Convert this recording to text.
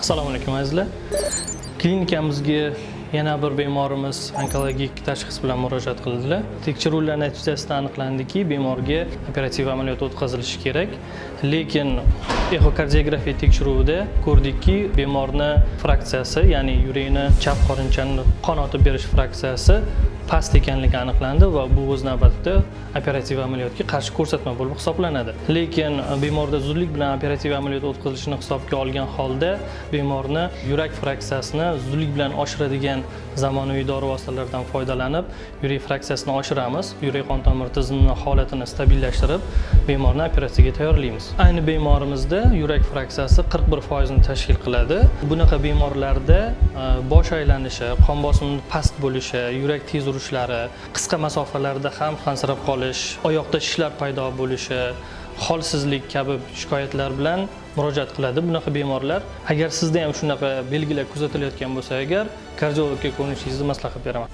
Assalomu alaykum azizlar. Klinikamizga yana bir bemorimiz onkologik tashxis bilan murojaat qildilar. Tekshiruvlar natijasida aniqlandiki, bemorga operativ amaliyot o'tkazilishi kerak. Lekin ekokardiografiya tekshiruvida ko'rdikki, bemorning fraksiyasi, ya'ni yurakni chap qorinchani qon otib berish fraksiyasi past ekanligi aniqlandi va bu o'z navbatida operativ amaliyotga qarshi ko'rsatma bo'lib hisoblanadi. Lekin bemorda zudlik bilan operativ amaliyot o'tkazilishini hisobga olgan holda bemorni yurak fraksiyasini zudlik bilan oshiradigan zamonaviy dori vositalaridan foydalanib, yurak fraksiyasini oshiramiz, yurak qon tomir tizimining holatini stabillashtirib, bemorni operatsiyaga tayyorlaymiz. Ayni bemorimizda yurak fraksiyasi 41% ni tashkil qiladi. Bunaqa bemorlarda bosh aylanishi, qon bosimi past bo'lishi, yurak tez urishlari, qisqa masofalarda ham qansirab qolish, oyoqda shishlar paydo bo'lishi, holsizlik kabi shikoyatlar bilan murojaat qiladi. Bunaqa bemorlar, agar sizda ham shunaqa belgilar kuzatilayotgan bo'lsa, agar kardiologga ko'rinishingizni maslahat beraman.